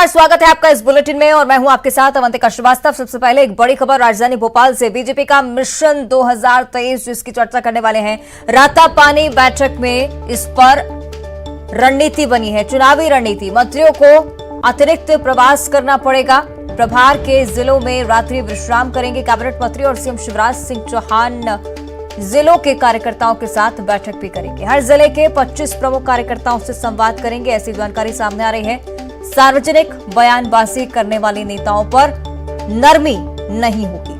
नमस्कार, स्वागत है आपका इस बुलेटिन में और मैं हूं आपके साथ अवंतिका श्रीवास्तव। सबसे पहले एक बड़ी खबर राजधानी भोपाल से। बीजेपी का मिशन 2023 जिसकी चर्चा करने वाले हैं, रातापानी बैठक में इस पर रणनीति बनी है, चुनावी रणनीति। मंत्रियों को अतिरिक्त प्रवास करना पड़ेगा, प्रभार के जिलों में रात्रि विश्राम करेंगे कैबिनेट मंत्री और सीएम शिवराज सिंह चौहान जिलों के कार्यकर्ताओं के साथ बैठक भी करेंगे। हर जिले के 25 प्रमुख कार्यकर्ताओं से संवाद करेंगे, ऐसी जानकारी सामने आ रही है। सार्वजनिक बयानबाजी करने वाले नेताओं पर नरमी नहीं होगी।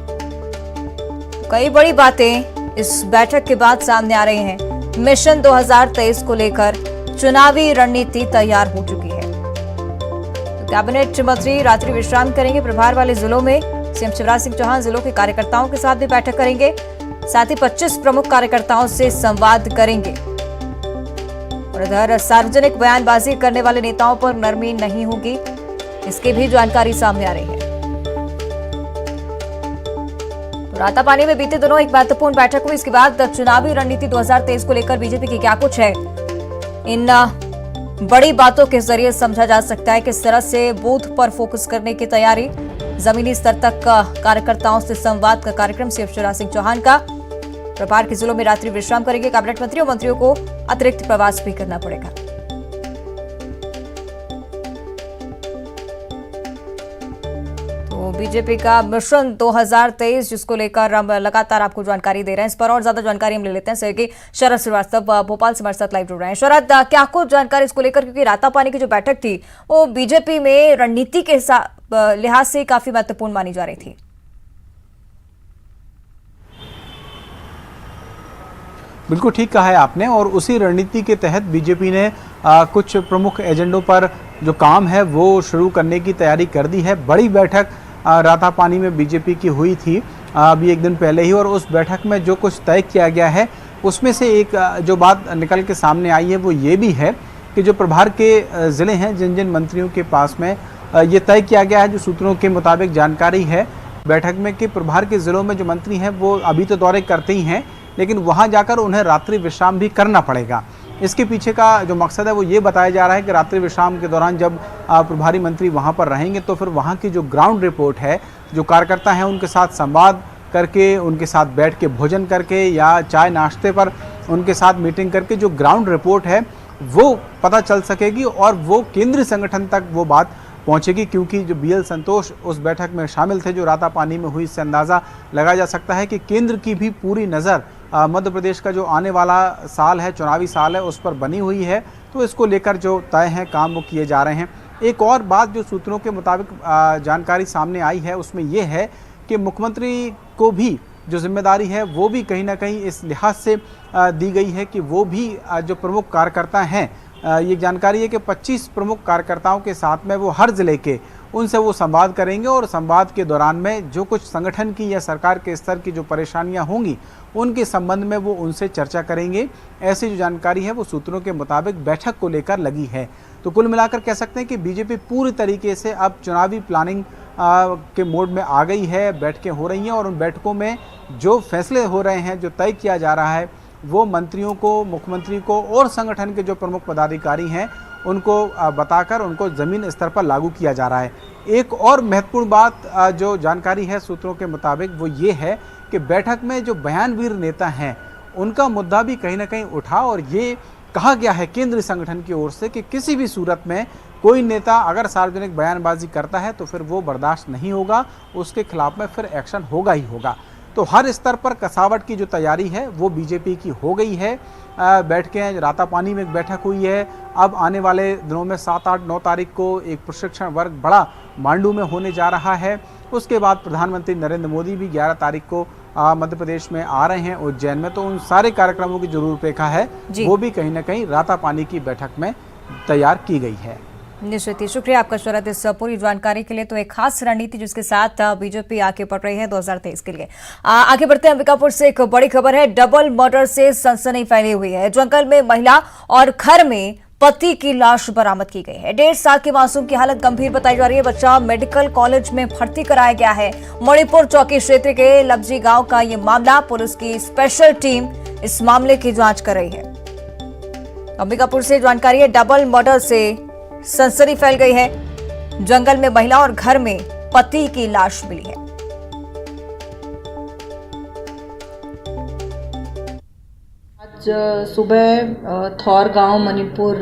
कई बड़ी बातें इस बैठक के बाद सामने आ रही हैं। मिशन 2023 को लेकर चुनावी रणनीति तैयार हो चुकी है। तो कैबिनेट मंत्री रात्रि विश्राम करेंगे प्रभार वाले जिलों में। सीएम शिवराज सिंह चौहान जिलों के कार्यकर्ताओं के साथ भी बैठक करेंगे, साथ ही 25 प्रमुख कार्यकर्ताओं से संवाद करेंगे। और इधर सार्वजनिक बयानबाजी करने वाले नेताओं पर नरमी नहीं होगी, इसकी भी जानकारी सामने आ रही है। तो रातापानी में बीते दिनों एक महत्वपूर्ण बैठक हुई। इसके बाद चुनावी रणनीति 2023 को लेकर बीजेपी की क्या कुछ है, इन बड़ी बातों के जरिए समझा जा सकता है। किस तरह से बूथ पर फोकस करने की तैयारी, जमीनी स्तर तक कार्यकर्ताओं से संवाद का कार्यक्रम सीएम शिवराज सिंह चौहान का। प्रभार के जिलों में रात्रि विश्राम करेंगे कैबिनेट मंत्री और मंत्रियों को अतिरिक्त प्रवास भी करना पड़ेगा। तो बीजेपी का मिशन 2023 जिसको लेकर हम लगातार आपको जानकारी दे रहे हैं, इस पर और ज्यादा जानकारी हम ले लेते हैं। सहयोगी शरद श्रीवास्तव भोपाल से हमारे साथ लाइव जुड़ रहे हैं। शरद, क्या कुछ जानकारी इसको लेकर, क्योंकि रातापानी की जो बैठक थी वो बीजेपी में रणनीति के लिहाज से काफी महत्वपूर्ण मानी जा रही थी। बिल्कुल ठीक कहा है आपने, और उसी रणनीति के तहत बीजेपी ने कुछ प्रमुख एजेंडों पर जो काम है वो शुरू करने की तैयारी कर दी है। बड़ी बैठक रातापानी में बीजेपी की हुई थी अभी एक दिन पहले ही, और उस बैठक में जो कुछ तय किया गया है उसमें से एक जो बात निकल के सामने आई है वो ये भी है कि जो प्रभार के ज़िले हैं, जिन जिन मंत्रियों के पास में ये तय किया गया है, जो सूत्रों के मुताबिक जानकारी है बैठक में, कि प्रभार के ज़िलों में जो मंत्री हैं वो अभी तो दौरे करते ही हैं, लेकिन वहां जाकर उन्हें रात्रि विश्राम भी करना पड़ेगा। इसके पीछे का जो मकसद है वो ये बताया जा रहा है कि रात्रि विश्राम के दौरान जब प्रभारी मंत्री वहां पर रहेंगे तो फिर वहां की जो ग्राउंड रिपोर्ट है, जो कार्यकर्ता हैं उनके साथ संवाद करके, उनके साथ बैठ के भोजन करके या चाय नाश्ते पर उनके साथ मीटिंग करके जो ग्राउंड रिपोर्ट है वो पता चल सकेगी और वो केंद्रीय संगठन तक वो बात पहुंचेगी। क्योंकि जो बीएल संतोष उस बैठक में शामिल थे जो रातापानी में हुई, इससे अंदाज़ा लगाया जा सकता है कि केंद्र की भी पूरी नज़र मध्य प्रदेश का जो आने वाला साल है, चुनावी साल है, उस पर बनी हुई है। तो इसको लेकर जो तय हैं काम वो किए जा रहे हैं। एक और बात जो सूत्रों के मुताबिक जानकारी सामने आई है उसमें यह है कि मुख्यमंत्री को भी जो जिम्मेदारी है वो भी कहीं ना कहीं इस लिहाज से दी गई है कि वो भी जो प्रमुख कार्यकर्ता हैं, ये जानकारी है कि 25 प्रमुख कार्यकर्ताओं के साथ में वो हर ज़िले के उनसे वो संवाद करेंगे और संवाद के दौरान में जो कुछ संगठन की या सरकार के स्तर की जो परेशानियां होंगी उनके संबंध में वो उनसे चर्चा करेंगे। ऐसी जो जानकारी है वो सूत्रों के मुताबिक बैठक को लेकर लगी है। तो कुल मिलाकर कह सकते हैं कि बीजेपी पूरी तरीके से अब चुनावी प्लानिंग के मोड में आ गई है। बैठकें हो रही हैं और उन बैठकों में जो फैसले हो रहे हैं, जो तय किया जा रहा है, वो मंत्रियों को, मुख्यमंत्री को और संगठन के जो प्रमुख पदाधिकारी हैं उनको बताकर उनको ज़मीन स्तर पर लागू किया जा रहा है। एक और महत्वपूर्ण बात जो जानकारी है सूत्रों के मुताबिक वो ये है कि बैठक में जो बयानवीर नेता हैं उनका मुद्दा भी कहीं ना कहीं उठा, और ये कहा गया है केंद्रीय संगठन की ओर से कि किसी भी सूरत में कोई नेता अगर सार्वजनिक बयानबाजी करता है तो फिर वो बर्दाश्त नहीं होगा, उसके खिलाफ में फिर एक्शन होगा ही होगा। तो हर स्तर पर कसावट की जो तैयारी है वो बीजेपी की हो गई है। बैठकें, रातापानी में एक बैठक हुई है। अब आने वाले दिनों में 7, 8, 9 तारीख को एक प्रशिक्षण वर्ग बड़ा मांडू में होने जा रहा है। उसके बाद प्रधानमंत्री नरेंद्र मोदी भी 11 तारीख को मध्य प्रदेश में आ रहे हैं उज्जैन में। तो उन सारे कार्यक्रमों की जो रूपरेखा है वो भी कहीं ना कहीं रातापानी की बैठक में तैयार की गई है। निश्चित ही शुक्रिया आपका शरद इस पूरी जानकारी के लिए। तो एक खास रणनीति जिसके साथ बीजेपी आगे बढ़ रही है 2023 के लिए। आगे बढ़ते हैं, अंबिकापुर से एक बड़ी खबर है। डबल मर्डर से सनसनी फैली हुई है। जंगल में महिला और घर में पति की लाश बरामद की गई है। 1.5 साल के मासूम की हालत गंभीर बताई जा रही है। बच्चा मेडिकल कॉलेज में भर्ती कराया गया है। मणिपुर चौकी क्षेत्र के लबजी गांव का ये मामला। पुलिस की स्पेशल टीम इस मामले की जांच कर रही है। अंबिकापुर से जानकारी है, डबल मर्डर से सनसनी फैल गई है। जंगल में महिला और घर में पति की लाश मिली है। आज सुबह थौर गांव मणिपुर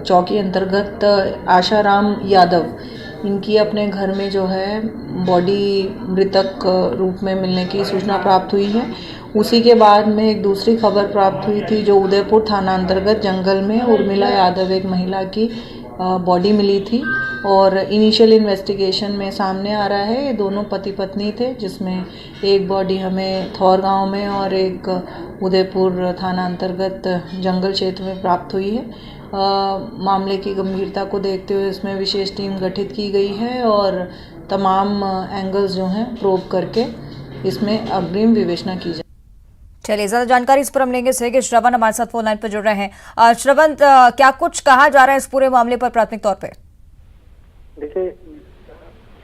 चौकी अंतर्गत आशाराम यादव इनकी अपने घर में जो है बॉडी मृतक रूप में मिलने की सूचना प्राप्त हुई है। उसी के बाद में एक दूसरी खबर प्राप्त हुई थी जो उदयपुर थाना अंतर्गत जंगल में उर्मिला यादव एक महिला की बॉडी मिली थी और इनिशियल इन्वेस्टिगेशन में सामने आ रहा है ये दोनों पति पत्नी थे, जिसमें एक बॉडी हमें थौर गांव में और एक उदयपुर थाना अंतर्गत जंगल क्षेत्र में प्राप्त हुई है। मामले की गंभीरता को देखते हुए इसमें विशेष टीम गठित की गई है और तमाम एंगल्स जो हैं प्रोब करके इसमें अग्रिम विवेचना की जाए। चलिए, ज्यादा जानकारी इस पर हम लेंगे। सहयोगी श्रवण हमारे साथ फोन लाइन पर जुड़ रहे हैं। श्रवण, क्या कुछ कहा जा रहा है इस पूरे मामले पर प्राथमिक तौर पे? देखिए,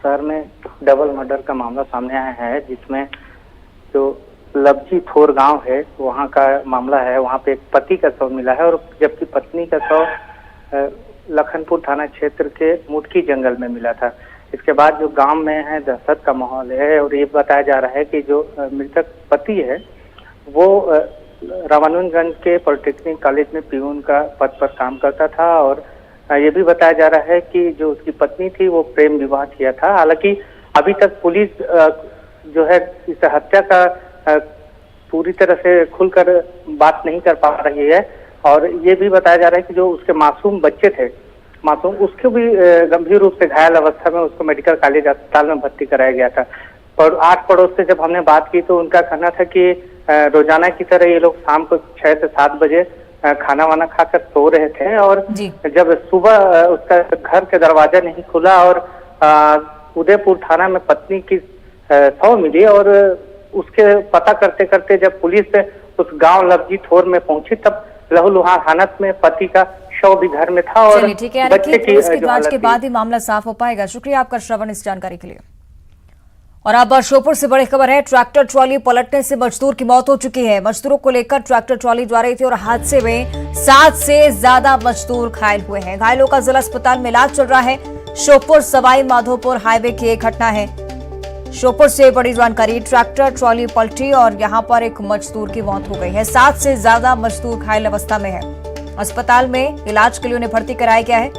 शहर में डबल मर्डर का मामला सामने आया है, जिसमें जो लबजी थोर गांव है वहां का मामला है। वहां पे एक पति का शव मिला है और जबकि पत्नी का शव लखनपुर थाना क्षेत्र के मुटकी जंगल में मिला था। इसके बाद जो गांव में है दहशत का माहौल है और ये बताया जा रहा है कि जो मृतक पति है वो रामानुजगंज के पॉलिटेक्निक कॉलेज में पियून का पद पर काम करता था और ये भी बताया जा रहा है कि जो उसकी पत्नी थी वो प्रेम विवाह किया था। हालांकि अभी तक पुलिस जो है इस हत्या का पूरी तरह से खुलकर बात नहीं कर पा रही है और ये भी बताया जा रहा है कि जो उसके मासूम बच्चे थे, उसको भी गंभीर रूप से घायल अवस्था में उसको मेडिकल कॉलेज अस्पताल में भर्ती कराया गया था। और आठ पड़ोस से जब हमने बात की तो उनका कहना था कि रोजाना की तरह ये लोग शाम को 6 से 7 बजे खाना वाना खाकर सो रहे थे और जब सुबह उसका घर के दरवाजा नहीं खुला और उदयपुर थाना में पत्नी की शव मिली और उसके पता करते करते जब पुलिस उस गांव लबजी थोर में पहुंची तब लहूलुहान हालत में पति का शव भी घर में था और ठीक है, बच्चे की जांच के बाद ही मामला साफ हो पाएगा। शुक्रिया आपका श्रवण इस जानकारी के लिए। और अब श्योपुर से बड़ी खबर है। ट्रैक्टर ट्रॉली पलटने से मजदूर की मौत हो चुकी है। मजदूरों को लेकर ट्रैक्टर ट्रॉली जा रही थी और हादसे में 7 से ज्यादा मजदूर घायल हुए हैं। घायलों का जिला अस्पताल में इलाज चल रहा है। श्योपुर सवाई माधोपुर हाईवे की एक घटना है। श्योपुर से बड़ी जानकारी, ट्रैक्टर ट्रॉली पलटी और यहां पर एक मजदूर की मौत हो गई है। 7 से ज्यादा मजदूर घायल अवस्था में है। अस्पताल में इलाज के लिए उन्हें भर्ती कराया गया है।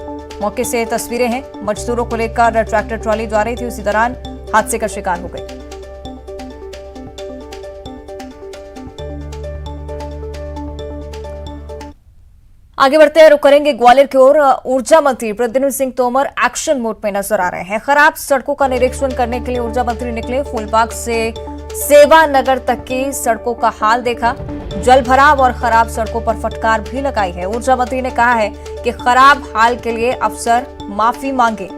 मौके से तस्वीरें हैं। मजदूरों को लेकर ट्रैक्टर ट्रॉली जा रही थी, उसी दौरान हादसे का शिकार हो गई। आगे बढ़ते हैं, रुक करेंगे ग्वालियर की ओर। ऊर्जा मंत्री प्रद्युम्न सिंह तोमर एक्शन मोड में नजर आ रहे हैं। खराब सड़कों का निरीक्षण करने के लिए ऊर्जा मंत्री निकले। फूलबाग से सेवा नगर तक की सड़कों का हाल देखा। जल भराव और खराब सड़कों पर फटकार भी लगाई है। ऊर्जा मंत्री ने कहा है कि खराब हाल के लिए अफसर माफी मांगे।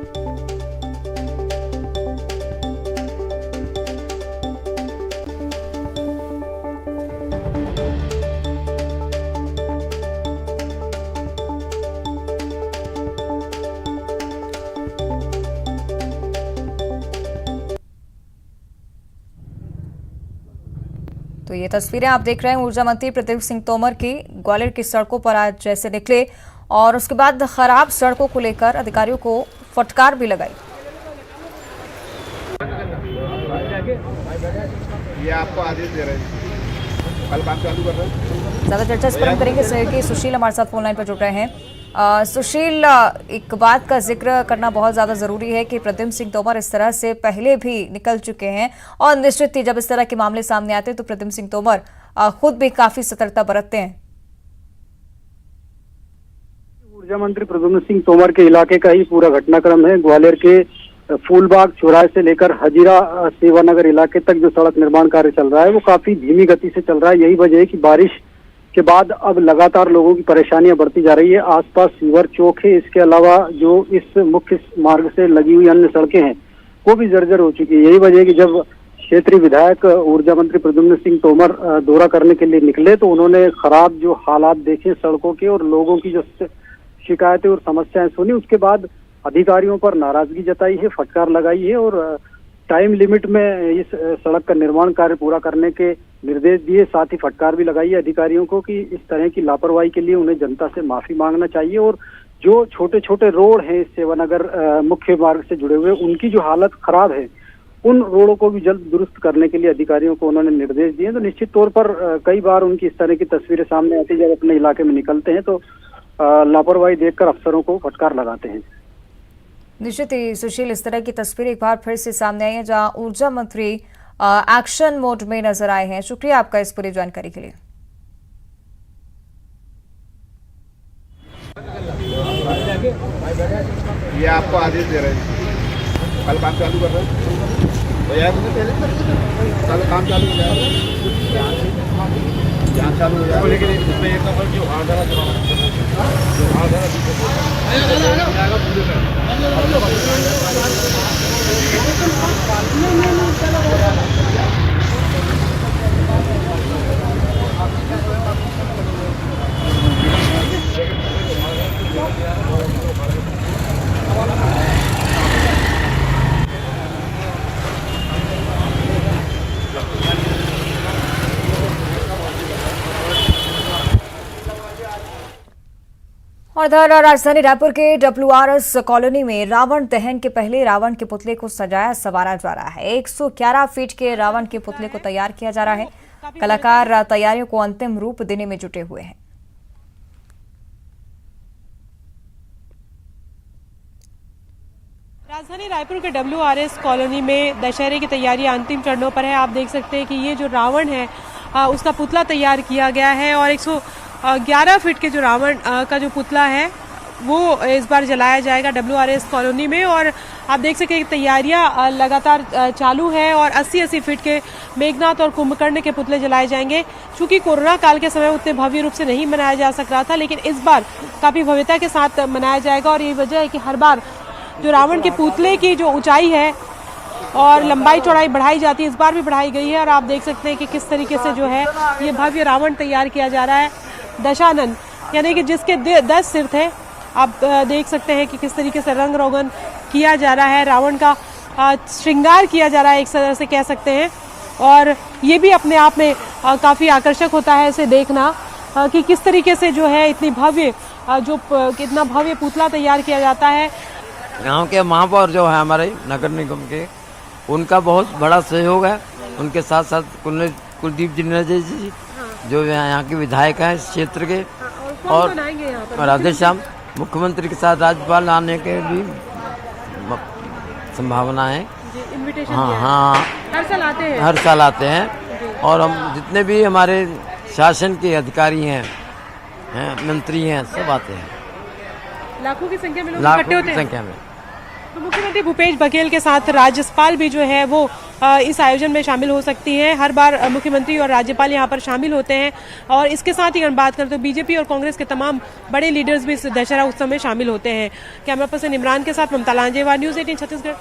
तो ये तस्वीरें आप देख रहे हैं ऊर्जा मंत्री प्रद्युम्न सिंह तोमर की ग्वालियर की सड़कों पर आज जैसे निकले और उसके बाद खराब सड़कों को लेकर अधिकारियों को फटकार भी लगाई। ये आपको आदेश दे रहे हैं, कल काम चालू कर रहे हैं। ज्यादा चर्चा इस पर हम करेंगे। सहयोगी सुशील हमारे साथ फोन लाइन पर जुड़ रहे हैं। सुशील, एक बात का जिक्र करना बहुत ज्यादा जरूरी है कि प्रद्युम्न सिंह तोमर इस तरह से पहले भी निकल चुके हैं और निश्चित ही जब इस तरह के मामले सामने आते हैं तो प्रद्युम्न सिंह तोमर खुद भी काफी सतर्कता बरतते हैं। ऊर्जा मंत्री प्रद्युम्न सिंह तोमर के इलाके का ही पूरा घटनाक्रम है। ग्वालियर के फूलबाग चौराहे से लेकर हजीरा सेवानगर इलाके तक जो सड़क निर्माण कार्य चल रहा है वो काफी धीमी गति से चल रहा है। यही वजह है कि बारिश के बाद अब लगातार लोगों की परेशानियां बढ़ती जा रही है। आसपास सीवर चौक है, इसके अलावा जो इस मुख्य मार्ग से लगी हुई अन्य सड़कें हैं वो भी जर्जर हो चुकी है। यही वजह है कि जब क्षेत्रीय विधायक ऊर्जा मंत्री प्रद्युम्न सिंह तोमर दौरा करने के लिए निकले तो उन्होंने खराब जो हालात देखे सड़कों के और लोगों की जो शिकायतें और समस्याएं सुनी। उसके बाद अधिकारियों पर नाराजगी जताई है, फटकार लगाई है और टाइम लिमिट में इस सड़क का निर्माण कार्य पूरा करने के निर्देश दिए। साथ ही फटकार भी लगाई है अधिकारियों को कि इस तरह की लापरवाही के लिए उन्हें जनता से माफी मांगना चाहिए और जो छोटे छोटे रोड हैं सेवानगर मुख्य मार्ग से जुड़े हुए, उनकी जो हालत खराब है, उन रोडों को भी जल्द दुरुस्त करने के लिए अधिकारियों को उन्होंने निर्देश दिए। तो निश्चित तौर पर कई बार उनकी इस तरह की तस्वीरें सामने आती है, जब अपने इलाके में निकलते हैं तो लापरवाही देखकर अफसरों को फटकार लगाते हैं। निश्चित ही सुशील, इस तरह की तस्वीर एक बार फिर से सामने आई है जहां ऊर्जा मंत्री एक्शन मोड में नजर आए हैं। शुक्रिया आपका इस पूरी जानकारी के लिए। ये आपको आदेश दे रहे हैं, कल काम चालू कर रहे हैं भैया, कल काम चालू हो जाएगा, यहाँ चालू हो जाएगा। लेकिन इसमें एक नंबर जो आधारा और इधर राजधानी रायपुर के WRS कॉलोनी में रावण दहन के पहले रावण के पुतले को सजाया संवारा जा रहा है। 111 फीट के रावण के पुतले को तैयार किया जा रहा है। कलाकार तैयारियों को अंतिम रूप देने में जुटे हुए हैं। राजधानी रायपुर के WRS कॉलोनी में दशहरे की तैयारियां अंतिम चरणों पर है। आप देख सकते हैं कि ये जो रावण है उसका पुतला तैयार किया गया है और 111 फीट के जो रावण का जो पुतला है वो इस बार जलाया जाएगा WRS कॉलोनी में। और आप देख सकते हैं कि तैयारियां लगातार चालू है और 80-80 फीट के मेघनाथ और कुंभकर्ण के पुतले जलाए जाएंगे। चूंकि कोरोना काल के समय उतने भव्य रूप से नहीं मनाया जा सक रहा था, लेकिन इस बार काफी भव्यता के साथ मनाया जाएगा। और यही वजह है कि हर बार जो रावण के पुतले की जो ऊंचाई है और लंबाई चौड़ाई बढ़ाई जाती है, इस बार भी बढ़ाई गई है। और आप देख सकते हैं कि किस तरीके से जो है ये भव्य रावण तैयार किया जा रहा है। दशानन यानी कि जिसके 10 सिर थे, आप देख सकते हैं कि किस तरीके से रंग रोगन किया जा रहा है, रावण का श्रृंगार किया जा रहा है एक तरह से कह सकते हैं। और ये भी अपने आप में काफी आकर्षक होता है इसे देखना कि किस तरीके से जो है इतनी भव्य कितना भव्य पुतला तैयार किया जाता है। गांव के महापौर जो है हमारे नगर निगम के, उनका बहुत बड़ा सहयोग है। उनके साथ साथ कुलदीप जी जो यहाँ के विधायक हैं इस क्षेत्र के, और राधेश्याम मुख्यमंत्री के साथ राज्यपाल आने के भी संभावना है। हाँ, हर साल आते हैं। और हम जितने भी हमारे शासन के अधिकारी हैं मंत्री हैं, सब आते हैं। लाखों की संख्या में लोग इकट्ठे होते हैं। तो मुख्यमंत्री भूपेश बघेल के साथ राज्यपाल भी जो है वो इस आयोजन में शामिल हो सकती हैं। हर बार मुख्यमंत्री और राज्यपाल यहाँ पर शामिल होते हैं। और इसके साथ ही अगर बात करें तो बीजेपी और कांग्रेस के तमाम बड़े लीडर्स भी इस दशहरा उत्सव में शामिल होते हैं। कैमरा पर्सन इमरान के साथ ममता लांजेवार, न्यूज़ 18 छत्तीसगढ़।